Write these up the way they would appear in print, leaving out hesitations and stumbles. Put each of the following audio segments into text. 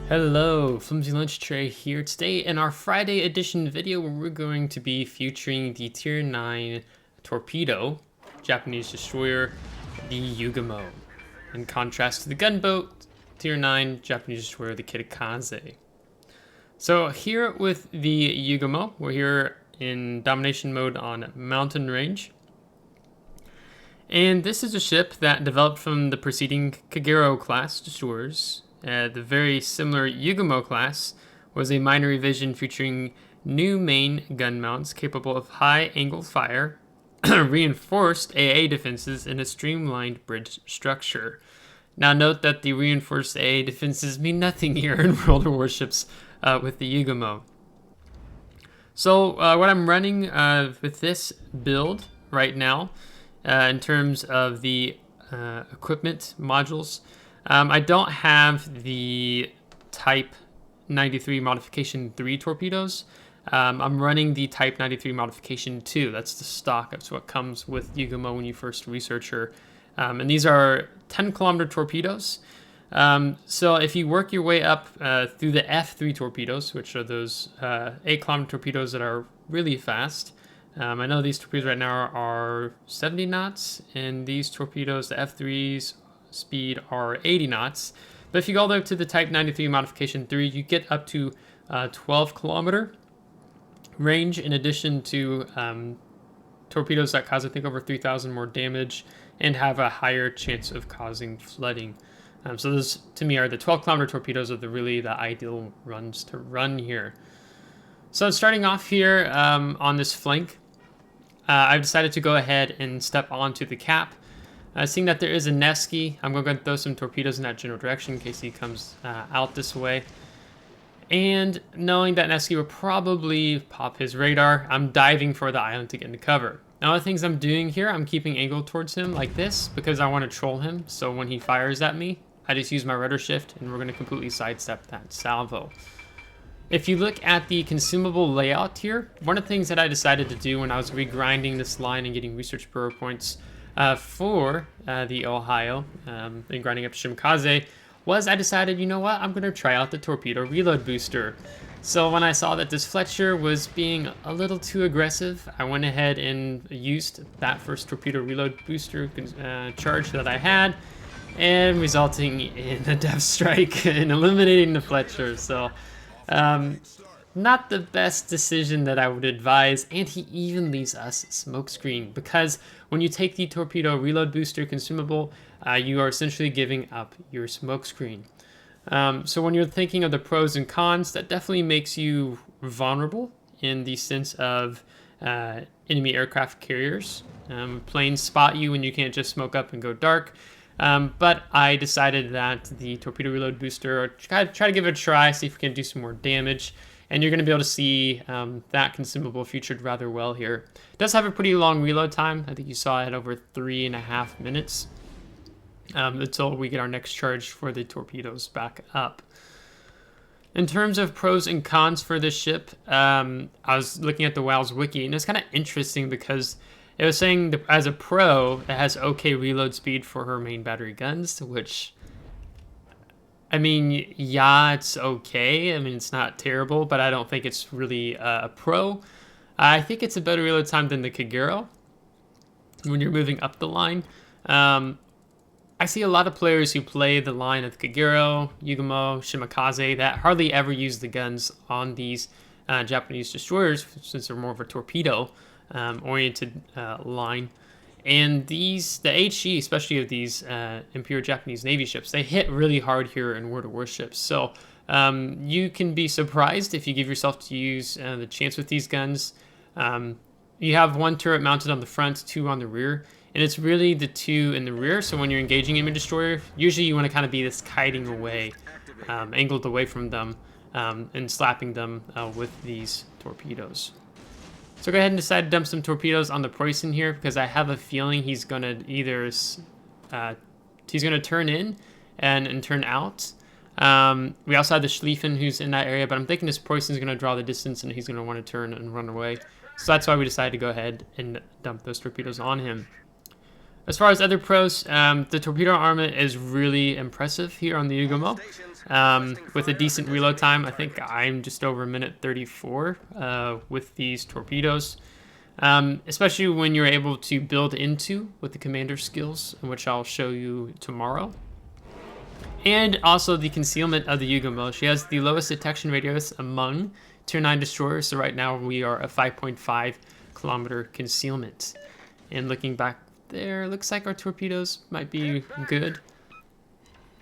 Hello, FlimsyLunchTray here. Today in our Friday edition video where we're going to be featuring the Tier 9 torpedo, Japanese destroyer, the Yūgumo. In contrast to the gunboat, Tier 9 Japanese destroyer, the Kitakaze. So here with the Yūgumo, we're here in domination mode on mountain range. And this is a ship that developed from the preceding Kagero class destroyers. The very similar Yūgumo class was a minor revision featuring new main gun mounts capable of high angle fire, reinforced AA defenses, and a streamlined bridge structure. Now note that the reinforced AA defenses mean nothing here in World of Warships with the Yūgumo. So what I'm running with this build right now in terms of the equipment modules, I don't have the Type 93 Modification 3 torpedoes. I'm running the Type 93 Modification 2. That's the stock. That's what comes with Yūgumo when you first research her. And these are 10-kilometer torpedoes. So if you work your way up through the F3 torpedoes, which are those 8-kilometer torpedoes that are really fast. I know these torpedoes right now are 70 knots, and these torpedoes, the F3s, speed are 80 knots. But if you go all the way up to the Type 93 Modification 3, you get up to 12-kilometer range, in addition to torpedoes that cause, I think, over 3,000 more damage and have a higher chance of causing flooding. So those, to me, are the 12-kilometer torpedoes are the ideal runs to run here. So starting off here on this flank, I've decided to go ahead and step onto the cap. Seeing that there is a Nesky, I'm going to throw some torpedoes in that general direction in case he comes out this way. And knowing that Nesky will probably pop his radar, I'm diving for the island to get into cover. Now, the things I'm doing here, I'm keeping angle towards him like this because I want to troll him. So when he fires at me, I just use my rudder shift and we're going to completely sidestep that salvo. If you look at the consumable layout here, one of the things that I decided to do when I was regrinding this line and getting research bureau points for the Ohio and grinding up Shimakaze was I decided, you know what, I'm going to try out the Torpedo Reload Booster. So when I saw that this Fletcher was being a little too aggressive, I went ahead and used that first Torpedo Reload Booster charge that I had, and resulting in a Death Strike and eliminating the Fletcher. So not the best decision that I would advise, and he even leaves us smokescreen because when you take the Torpedo Reload Booster consumable, you are essentially giving up your smokescreen. So when you're thinking of the pros and cons, that definitely makes you vulnerable in the sense of enemy aircraft carriers. Planes spot you when you can't just smoke up and go dark. But I decided that the Torpedo Reload Booster, try to give it a try, see if we can do some more damage. And you're going to be able to see that consumable featured rather well here. It does have a pretty long reload time. I think you saw it over 3.5 minutes until we get our next charge for the torpedoes back up. In terms of pros and cons for this ship, I was looking at the WoW's Wiki, and it's kind of interesting because it was saying that as a pro, it has okay reload speed for her main battery guns, which, I mean, yeah, it's okay. I mean, it's not terrible, but I don't think it's really a pro. I think it's a better reload time than the Kagero when you're moving up the line. I see a lot of players who play the line of Kagero, Yūgumo, Shimakaze that hardly ever use the guns on these Japanese destroyers since they're more of a torpedo oriented line. And the HE, especially of these Imperial Japanese Navy ships, they hit really hard here in World of Warships. So you can be surprised if you give yourself to use the chance with these guns. You have one turret mounted on the front, 2 on the rear, and it's really the 2 in the rear. So when you're engaging enemy destroyer, usually you want to kind of be this kiting away, angled away from them, and slapping them with these torpedoes. So go ahead and decide to dump some torpedoes on the Preußen here because I have a feeling he's going to either he's going to turn in and turn out. We also have the Schlieffen who's in that area, but I'm thinking this Preußen's going to draw the distance and he's going to want to turn and run away. So that's why we decided to go ahead and dump those torpedoes on him. As far as other pros, the torpedo armament is really impressive here on the Yūgumo. With a decent reload time, I think I'm just over a minute 34 with these torpedoes. Especially when you're able to build into with the commander skills, which I'll show you tomorrow. And also the concealment of the Yūgumo. She has the lowest detection radius among Tier 9 destroyers, so right now we are a 5.5 kilometer concealment. And looking back there, looks like our torpedoes might be good.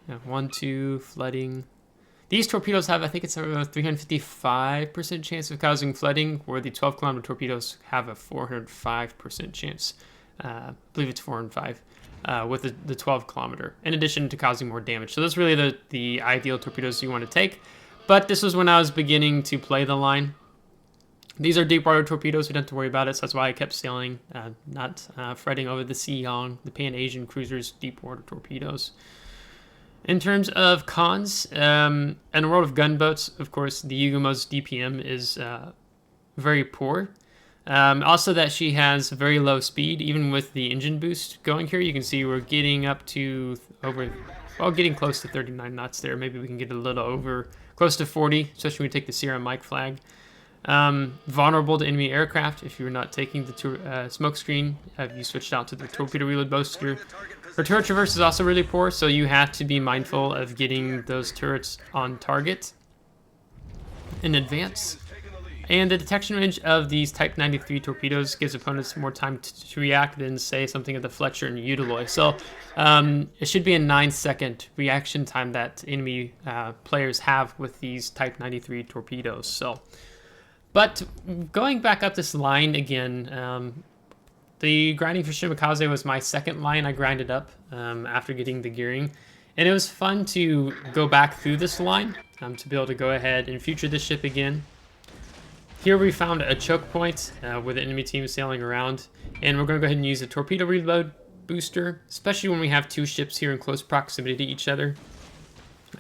Yeah, 1, 2, flooding. These torpedoes have, I think it's a 355% chance of causing flooding, where the 12 kilometer torpedoes have a 405% chance. I believe it's 4 and 5 with the 12 kilometer, in addition to causing more damage. So that's really the ideal torpedoes you want to take. But this was when I was beginning to play the line. These are deep water torpedoes, we don't have to worry about it, so that's why I kept sailing, not fretting over the Siyong, the Pan-Asian cruisers, deep water torpedoes. In terms of cons, in the world of gunboats, of course, the Yūgumo's DPM is very poor. Also that she has very low speed, even with the engine boost going here. You can see we're getting up to getting close to 39 knots there. Maybe we can get a little over, close to 40, especially when we take the Sierra Mike flag. Vulnerable to enemy aircraft if you're not taking the smoke screen. Have you switched out to the Torpedo Reload Booster? Her turret traverse is also really poor, so you have to be mindful of getting those turrets on target in advance. And the detection range of these Type 93 torpedoes gives opponents more time to react than, say, something of the Fletcher and Utiloi. So it should be a 9-second reaction time that enemy players have with these Type 93 torpedoes. So. But going back up this line again, the grinding for Shimakaze was my second line I grinded up after getting the gearing. And it was fun to go back through this line to be able to go ahead and future this ship again. Here we found a choke point with the enemy team sailing around. And we're going to go ahead and use a Torpedo Reload Booster, especially when we have two ships here in close proximity to each other.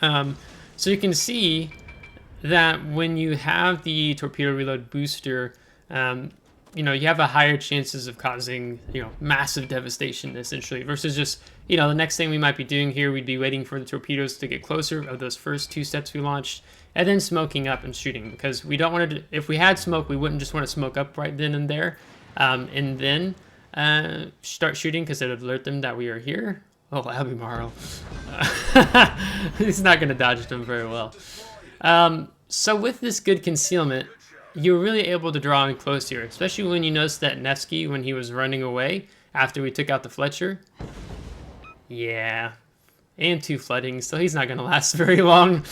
So you can see that when you have the Torpedo Reload Booster, you have a higher chances of causing, massive devastation, essentially, versus just, the next thing we might be doing here, we'd be waiting for the torpedoes to get closer of those first two sets we launched, and then smoking up and shooting, because we don't want to, if we had smoke, we wouldn't just want to smoke up right then and there, and then start shooting, because it would alert them that we are here. Oh, Albemarle. He's not going to dodge them very well. So with this good concealment, you're really able to draw in close here, especially when you notice that Nevsky, when he was running away after we took out the Fletcher. Yeah, and 2 flooding, so he's not going to last very long.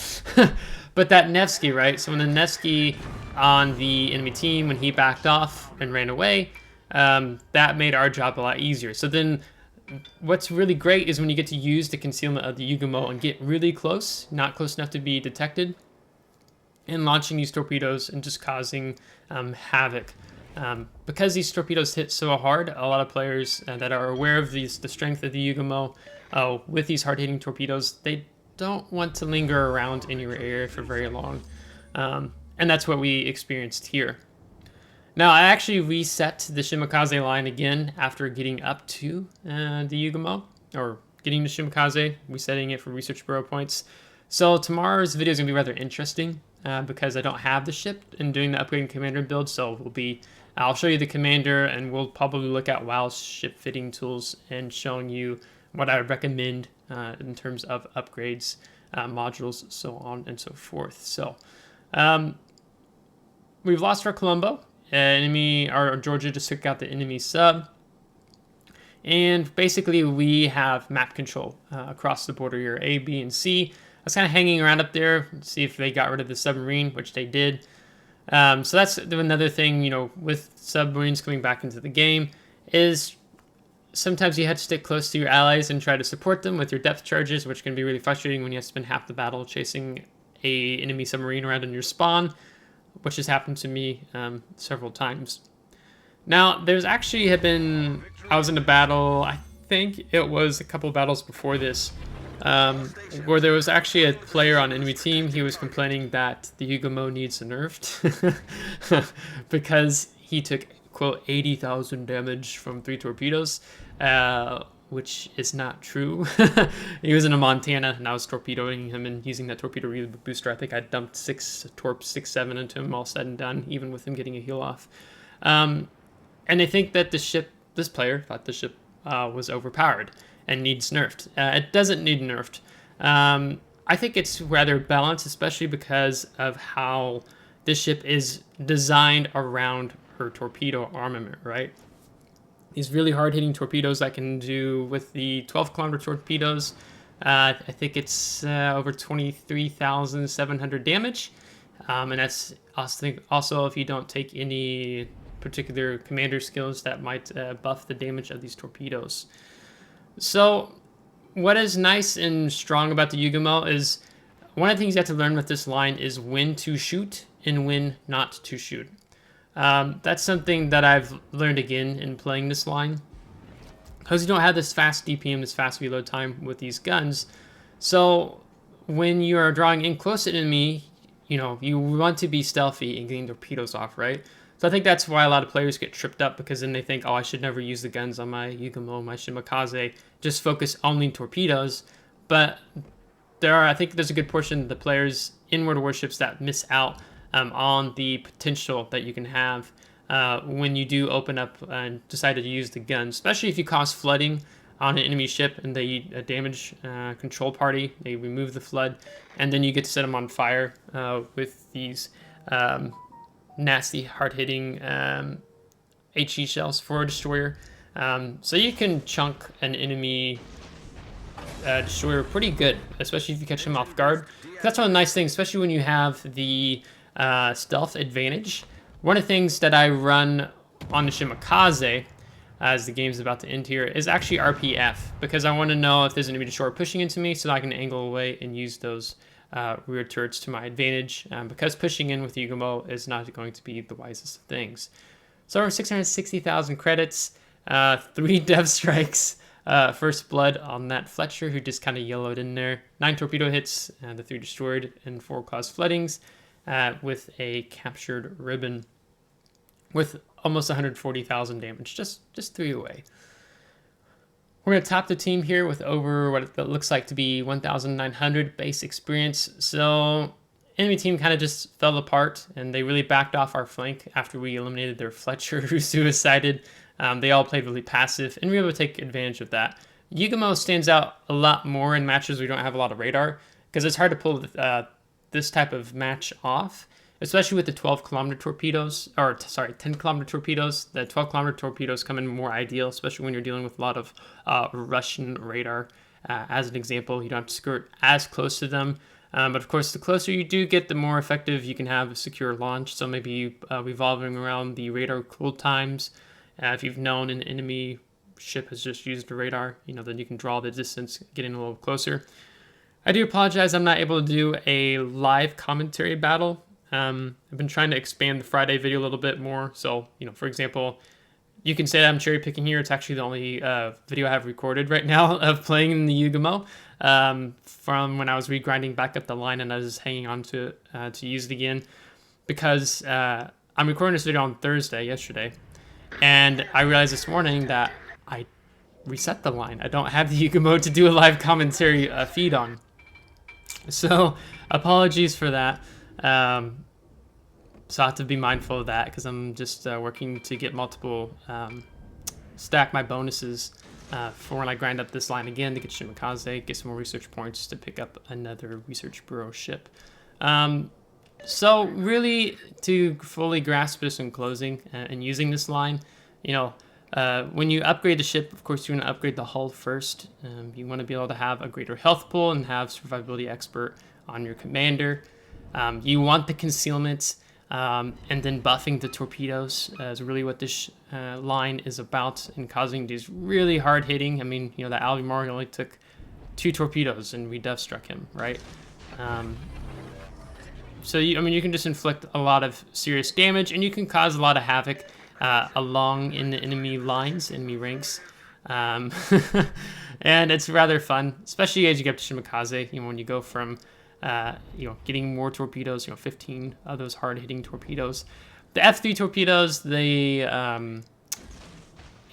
But that Nevsky, right? So when the Nevsky on the enemy team, when he backed off and ran away, that made our job a lot easier. So then what's really great is when you get to use the concealment of the Yūgumo and get really close, not close enough to be detected, and launching these torpedoes and just causing havoc. Because these torpedoes hit so hard, a lot of players that are aware of the strength of the Yūgumo with these hard-hitting torpedoes, they don't want to linger around in your area for very long. And that's what we experienced here. Now, I actually reset the Shimakaze line again after getting up to the Yūgumo, or getting to Shimakaze, resetting it for Research Bureau points. So tomorrow's video is going to be rather interesting because I don't have the ship and doing the upgrading commander build, so I'll show you the commander, and we'll probably look at WoW's ship fitting tools and showing you what I would recommend in terms of upgrades, modules, so on and so forth. So we've lost our Colombo. Our Georgia just took out the enemy sub. And basically we have map control across the border here, A, B, and C. I was kind of hanging around up there to see if they got rid of the submarine, which they did. So that's another thing, with submarines coming back into the game, is sometimes you have to stick close to your allies and try to support them with your depth charges, which can be really frustrating when you have to spend half the battle chasing a enemy submarine around in your spawn, which has happened to me several times. Now, there's actually I was in a battle, I think it was a couple of battles before this, where there was actually a player on enemy team. He was complaining that the Yūgumo needs nerfed because he took, quote, 80,000 damage from 3 torpedoes, which is not true. He was in a Montana, and I was torpedoing him and using that Torpedo Reload Booster. I think I dumped 7 into him, all said and done, even with him getting a heal off. And I think that this player thought the ship was overpowered and needs nerfed. It doesn't need nerfed. I think it's rather balanced, especially because of how this ship is designed around her torpedo armament, right? These really hard-hitting torpedoes I can do with the 12-kilometer torpedoes. I think it's over 23,700 damage. And that's also if you don't take any particular commander skills that might buff the damage of these torpedoes. So what is nice and strong about the Yūgumo is one of the things you have to learn with this line is when to shoot and when not to shoot. That's something that I've learned again in playing this line, because you don't have this fast DPM, this fast reload time with these guns. So when you are drawing in close to an enemy, you want to be stealthy and getting torpedoes off, right? So I think that's why a lot of players get tripped up, because then they think, oh, I should never use the guns on my Yūgumo, my Shimakaze, just focus only on torpedoes. But I think there's a good portion of the players in World of Warships that miss out on the potential that you can have when you do open up and decide to use the gun, especially if you cause flooding on an enemy ship and they damage control party. They remove the flood, and then you get to set them on fire with these nasty, hard-hitting HE shells for a destroyer. So you can chunk an enemy destroyer pretty good, especially if you catch him off guard. That's one of the nice things, especially when you have the stealth advantage. One of the things that I run on the Shimakaze, as the game's about to end here, is actually RPF, because I want to know if there's an enemy destroyer pushing into me so that I can angle away and use those rear turrets to my advantage, because pushing in with Yūgumo is not going to be the wisest of things. So over 660,000 credits, 3 dev strikes, first blood on that Fletcher, who just kind of yellowed in there, 9 torpedo hits, the 3 destroyed, and 4 caused floodings, with a captured ribbon with almost 140,000 damage, just 3 away. We're going to top the team here with over what it looks like to be 1,900 base experience. So enemy team kind of just fell apart, and they really backed off our flank after we eliminated their Fletcher, who suicided. They all played really passive, and we were able to take advantage of that. Yūgumo stands out a lot more in matches where we don't have a lot of radar, because it's hard to pull this type of match off, especially with the 12-kilometer torpedoes, 10-kilometer torpedoes. The 12-kilometer torpedoes come in more ideal, especially when you're dealing with a lot of Russian radar. As an example, you don't have to skirt as close to them. But of course, the closer you do get, the more effective you can have a secure launch. So maybe revolving around the radar cool times. If you've known an enemy ship has just used the radar, then you can draw the distance, getting a little closer. I do apologize, I'm not able to do a live commentary battle. I've been trying to expand the Friday video a little bit more. So, for example, you can say that I'm cherry picking here. It's actually the only video I have recorded right now of playing in the Yūgumo from when I was regrinding back up the line and I was hanging on to it to use it again, because I'm recording this video on Thursday, yesterday, and I realized this morning that I reset the line. I don't have the Yūgumo to do a live commentary feed on. So apologies for that. So I have to be mindful of that, because I'm just working to get multiple, stack my bonuses for when I grind up this line again to get Shimakaze, get some more research points to pick up another Research Bureau ship. So really, to fully grasp this in closing and using this line, when you upgrade the ship, of course, you want to upgrade the hull first. You want to be able to have a greater health pool and have Survivability Expert on your commander. You want the concealment, and then buffing the torpedoes is really what this line is about, and causing these really hard hitting. I mean, that Alvimar only took 2 torpedoes and we dev struck him, right? So you can just inflict a lot of serious damage, and you can cause a lot of havoc along in the enemy lines, enemy ranks. And it's rather fun, especially as you get to Shimakaze, when you go from getting more torpedoes, 15 of those hard-hitting torpedoes. The F3 torpedoes, they,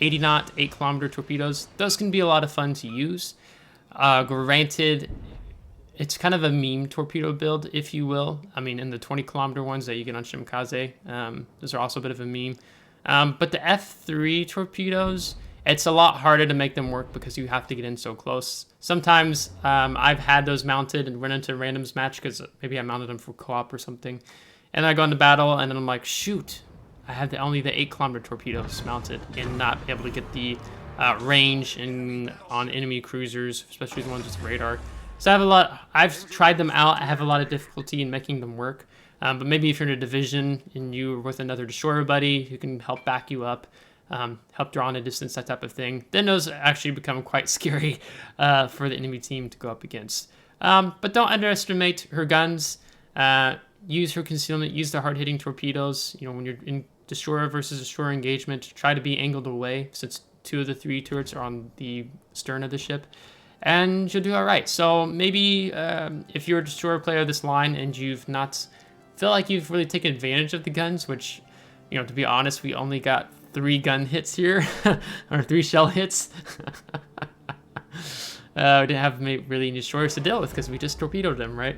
80 knot, 8 kilometer torpedoes. Those can be a lot of fun to use. Granted, it's kind of a meme torpedo build, if you will. I mean, in the 20 kilometer ones that you get on Shimikaze, those are also a bit of a meme. But the F3 torpedoes, it's a lot harder to make them work because you have to get in so close. Sometimes I've had those mounted and run into a randoms match because maybe I mounted them for co-op or something. And I go into battle and then I'm like, shoot, I have only the 8 kilometer torpedoes mounted and not able to get the range on enemy cruisers, especially the ones with radar. So I've tried them out. I have a lot of difficulty in making them work. But maybe if you're in a division and you're with another destroyer buddy who can help back you up, help draw on a distance, that type of thing, then those actually become quite scary for the enemy team to go up against. But don't underestimate her guns. Use her concealment. Use the hard-hitting torpedoes. You know, when you're in destroyer versus destroyer engagement, try to be angled away since 2 of the 3 turrets are on the stern of the ship. And you'll do all right. So maybe if you're a destroyer player of this line and you've not feel like you've really taken advantage of the guns, which, you know, to be honest, we only got 3 gun hits here, or 3 shell hits. We didn't have really any destroyers to deal with because we just torpedoed them, right?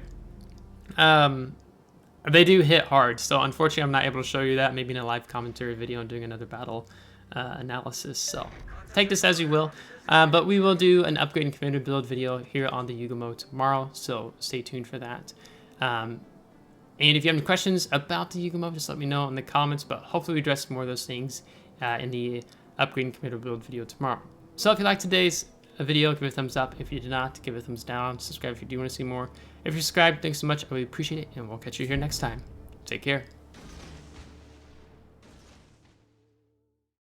They do hit hard, so unfortunately I'm not able to show you that. Maybe in a live commentary video and doing another battle analysis. So take this as you will. But we will do an upgrade and commander build video here on the Yūgumo tomorrow, so stay tuned for that. And if you have any questions about the Yūgumo, just let me know in the comments, but hopefully we address more of those things in the upgrade and commander build video tomorrow. So if you liked today's video, give it a thumbs up. If you did not, give it a thumbs down. Subscribe if you do want to see more. If you're subscribed, thanks so much. I really appreciate it, and we'll catch you here next time. Take care.